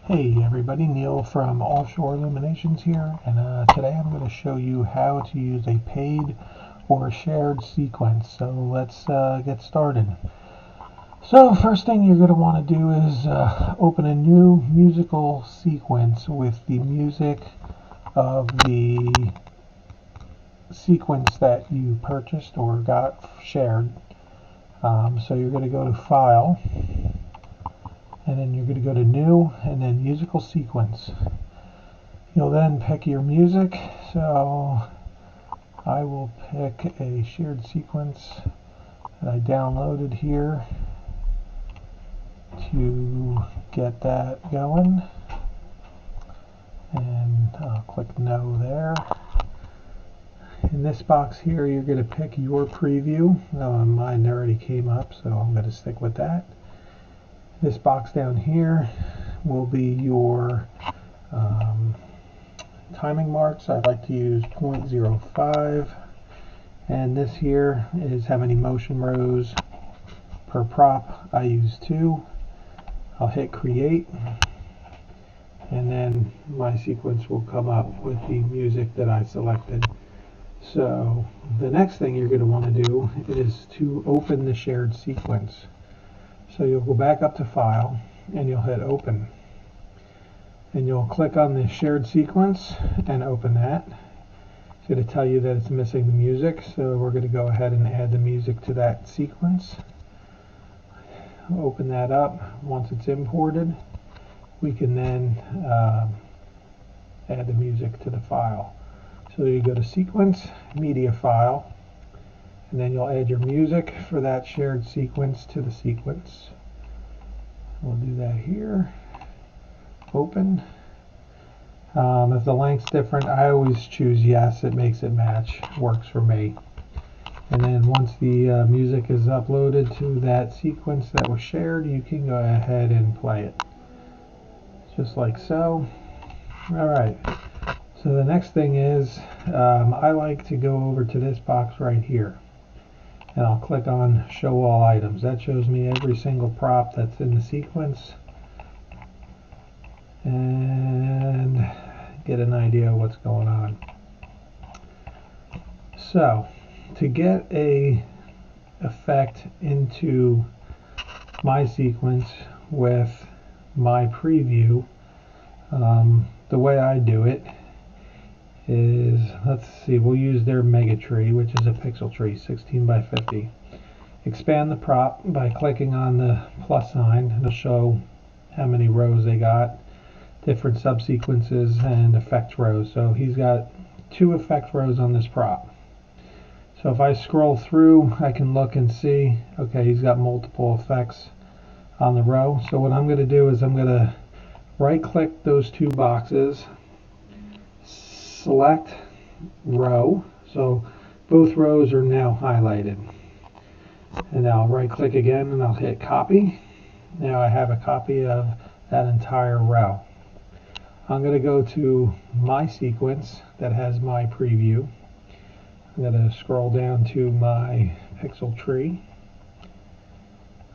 Hey everybody, Neil from Offshore Illuminations here, and today I'm going to show you how to use a paid or shared sequence. So let's get started. So first thing you're going to want to do is open a new musical sequence with the music of the sequence that you purchased or got shared. So you're going to go to File, and then you're going to go to New, and then Musical Sequence. You'll then pick your music, so I will pick a shared sequence that I downloaded here to get that going, and I'll click No there. In this box here, you're going to pick your preview. Mine already came up, so I'm going to stick with that. This box down here will be your timing marks. I like to use 0.05, and this here is how many motion rows per prop. I use 2. I'll hit create, and then my sequence will come up with the music that I selected. So the next thing you're going to want to do is to open the shared sequence. So you'll go back up to File, and you'll hit Open. And you'll click on the shared sequence and open that. It's going to tell you that it's missing the music, so we're going to go ahead and add the music to that sequence. Open that up. Once it's imported, we can then add the music to the file. So you go to Sequence, Media File, and then you'll add your music for that shared sequence to the sequence. We'll do that here. Open. If the length's different, I always choose yes. It makes it match. Works for me. And then once the music is uploaded to that sequence that was shared, you can go ahead and play it. Just like so. Alright. So the next thing is, I like to go over to this box right here. And I'll click on Show All Items. That shows me every single prop that's in the sequence, and get an idea of what's going on. So to get a effect into my sequence with my preview, the way I do it is, let's see, we'll use their mega tree, which is a pixel tree, 16 by 50. Expand the prop by clicking on the plus sign. It'll show how many rows they got, different subsequences, and effect rows. So he's got 2 effect rows on this prop. So if I scroll through, I can look and see, okay, he's got multiple effects on the row. So what I'm going to do is I'm going to right click those 2 boxes, select row, so both rows are now highlighted, and now I'll right click again and I'll hit copy. Now I have a copy of that entire row. I'm going to go to my sequence that has my preview. I'm going to scroll down to my pixel tree,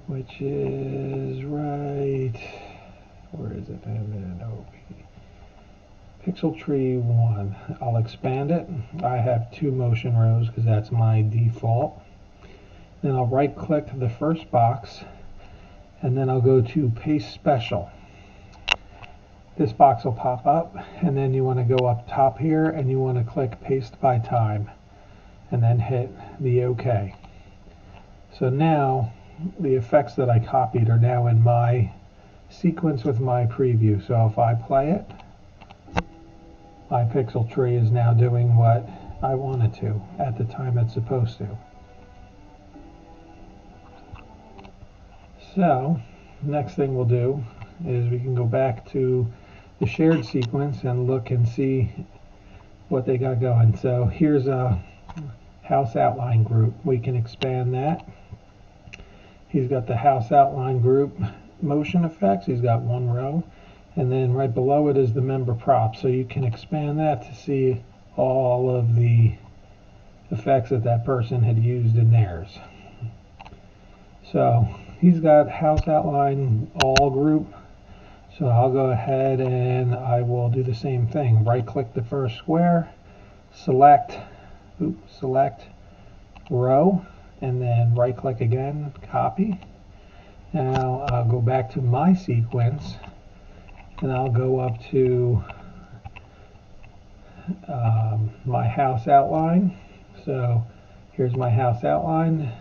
which is right, where is it? Pixel tree 1. I'll expand it. I have 2 motion rows because that's my default. Then I'll right click the first box, and then I'll go to Paste Special. This box will pop up, and then you want to go up top here and you want to click Paste by Time, and then hit the OK. So now the effects that I copied are now in my sequence with my preview. So if I play it, my pixel tree is now doing what I want it to at the time it's supposed to. So next thing we'll do is we can go back to the shared sequence and look and see what they got going. So here's a house outline group. We can expand that. He's got the house outline group motion effects. He's got 1 row. And then right below it is the member prop. So you can expand that to see all of the effects that that person had used in theirs. So he's got house outline all group. So I'll go ahead and I will do the same thing. Right click the first square, select row, and then right click again, copy. Now I'll go back to my sequence and I'll go up to my house outline. So here's my house outline,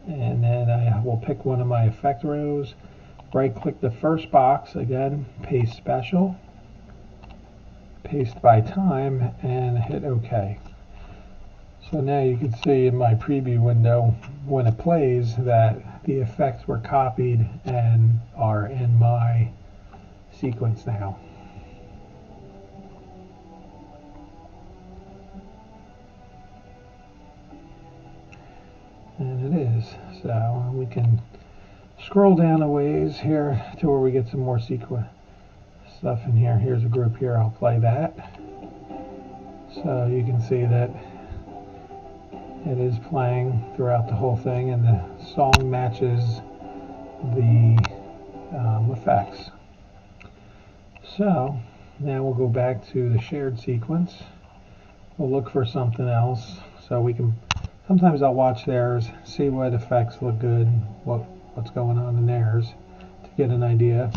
and then I will pick one of my effect rows, right click the first box again, paste special, paste by time, and hit OK. So now you can see in my preview window when it plays that the effects were copied and are in my sequence now. And it is. So we can scroll down a ways here to where we get some more sequence stuff in here. Here's a group here, I'll play that. So you can see that it is playing throughout the whole thing, and the song matches the effects. So now we'll go back to the shared sequence. We'll look for something else. So we can, sometimes I'll watch theirs, see what effects look good, what's going on in theirs to get an idea,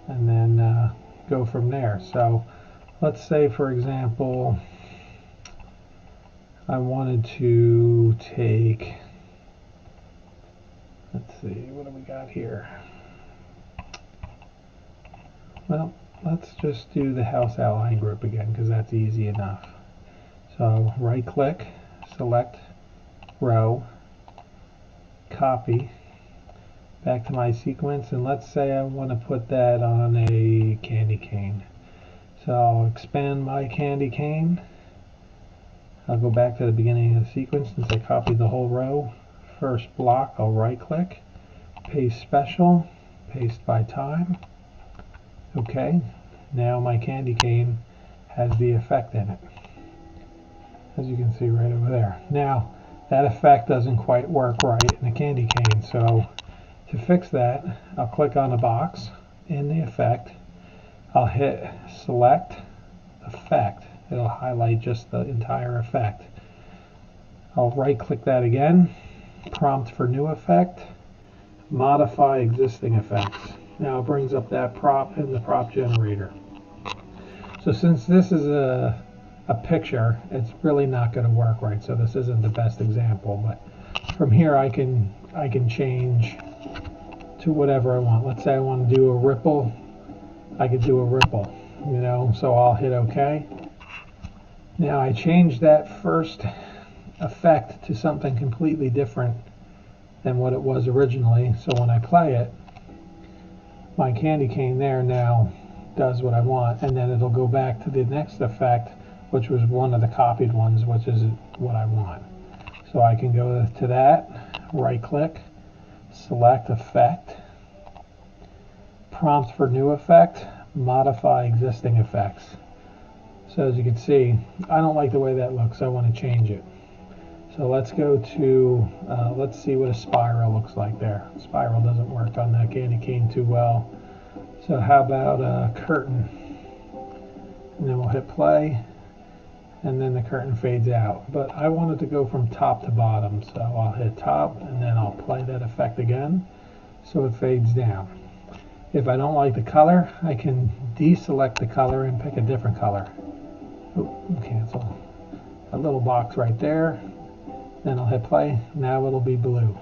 and then go from there. So let's say, for example, I wanted to take, let's see, what do we got here? Well, let's just do the house outline group again because that's easy enough. So right click, select row, copy, back to my sequence, and let's say I want to put that on a candy cane. So I'll expand my candy cane. I'll go back to the beginning of the sequence since I copied the whole row. First block, I'll right click, paste special, paste by time. Okay, now my candy cane has the effect in it, as you can see right over there. Now that effect doesn't quite work right in the candy cane, so to fix that, I'll click on a box in the effect. I'll hit select effect. It'll highlight just the entire effect. I'll right click that again, prompt for new effect, modify existing effects. Now it brings up that prop in the prop generator. So since this is a picture, it's really not going to work right. So this isn't the best example, but from here I can change to whatever I want. Let's say I want to do a ripple. I could do a ripple, you know, so I'll hit OK. Now I changed that first effect to something completely different than what it was originally. So when I play it, my candy cane there now does what I want, and then it'll go back to the next effect, which was one of the copied ones, which is what I want. So I can go to that, right click, select effect, prompt for new effect, modify existing effects. So as you can see, I don't like the way that looks. I want to change it. So let's go to, let's see what a spiral looks like there. Spiral doesn't work on that candy cane too well. So how about a curtain? And then we'll hit play, and then the curtain fades out. But I wanted to go from top to bottom, so I'll hit top, and then I'll play that effect again, so it fades down. If I don't like the color, I can deselect the color and pick a different color. Oh, cancel. A little box right there. Then I'll hit play. Now it'll be blue.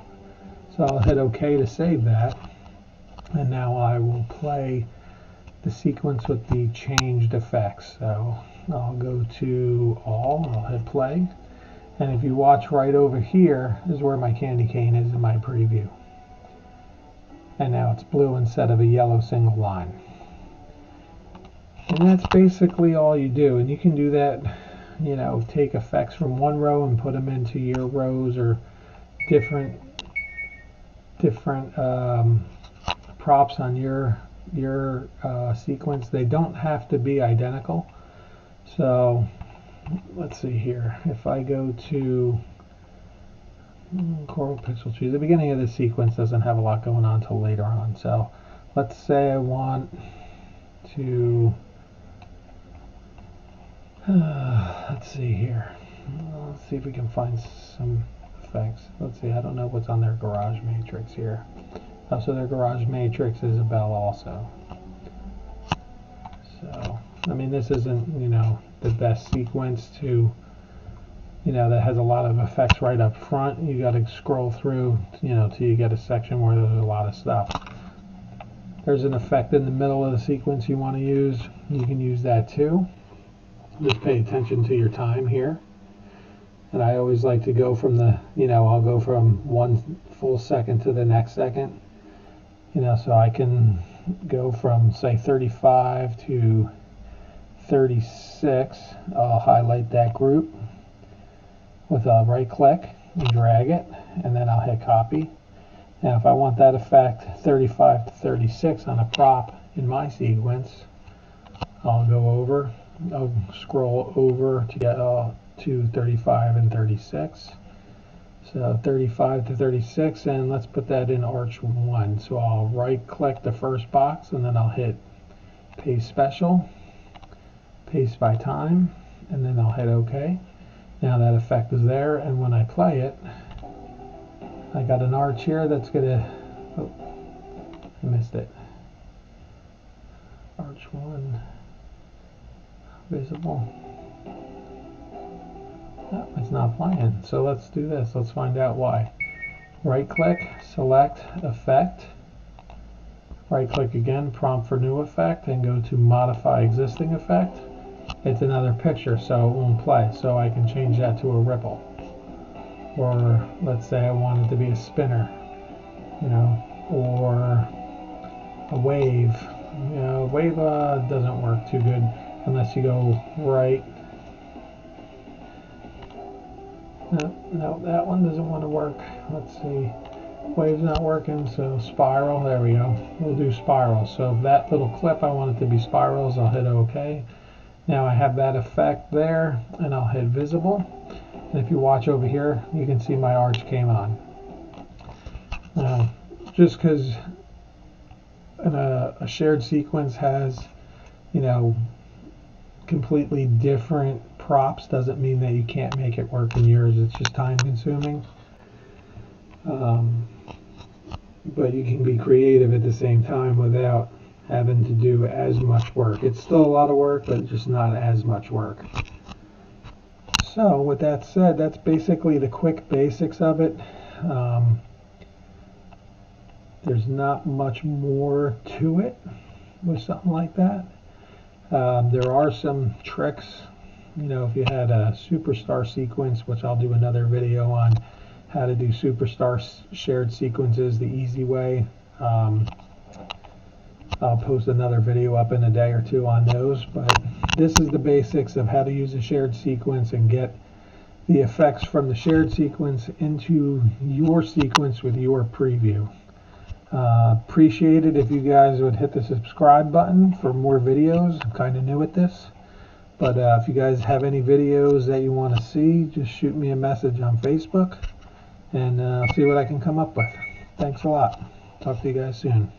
So I'll hit OK to save that. And now I will play the sequence with the changed effects. So I'll go to all. I'll hit play. And if you watch right over here is where my candy cane is in my preview. And now it's blue instead of a yellow single line. And that's basically all you do. And you can do that, you know, take effects from one row and put them into your rows, or different props on your sequence. They don't have to be identical. So let's see here. If I go to Coral pixel tree. The beginning of the sequence doesn't have a lot going on until later on. So let's say I want to, let's see here. Let's see if we can find some effects. Let's see, I don't know what's on their garage matrix here. Oh, so their garage matrix is a bell also. So, I mean, this isn't, you know, the best sequence to, you know, that has a lot of effects right up front. You got to scroll through, you know, till you get a section where there's a lot of stuff. There's an effect in the middle of the sequence you want to use. You can use that too. Just pay attention to your time here. And I always like to go from the, you know, I'll go from 1 full second to the next second. You know, so I can go from, say, 35 to 36. I'll highlight that group with a right click and drag it, and then I'll hit copy. Now if I want that effect 35 to 36 on a prop in my sequence, I'll go over, I'll scroll over to get to 35 and 36. So 35 to 36, and let's put that in Arch 1. So I'll right click the first box, and then I'll hit paste special, paste by time, and then I'll hit OK. Now that effect is there, and when I play it, I got an arch here that's gonna, oh, I missed it. Arch 1, visible. No, it's not playing. So let's do this. Let's find out why. Right click, select effect. Right click again, prompt for new effect, and go to modify existing effect. It's another picture, so it won't play. So I can change that to a ripple. Or let's say I want it to be a spinner, you know, or a wave. You know, wave doesn't work too good unless you go right. No, that one doesn't want to work. Let's see. Wave's not working, so spiral. There we go. We'll do spiral. So that little clip, I want it to be spirals. I'll hit OK. Now I have that effect there, and I'll hit visible. And if you watch over here, you can see my arch came on. Now, just because a shared sequence has, you know, completely different props doesn't mean that you can't make it work in yours. It's just time consuming. But you can be creative at the same time without having to do as much work. It's still a lot of work, but just not as much work. So with that said, that's basically the quick basics of it. There's not much more to it with something like that. There are some tricks. You know, if you had a superstar sequence, which I'll do another video on how to do superstar shared sequences the easy way. I'll post another video up in a day or two on those, but this is the basics of how to use a shared sequence and get the effects from the shared sequence into your sequence with your preview. Appreciate it if you guys would hit the subscribe button for more videos. I'm kind of new at this, but if you guys have any videos that you want to see, just shoot me a message on Facebook, and I'll see what I can come up with. Thanks a lot. Talk to you guys soon.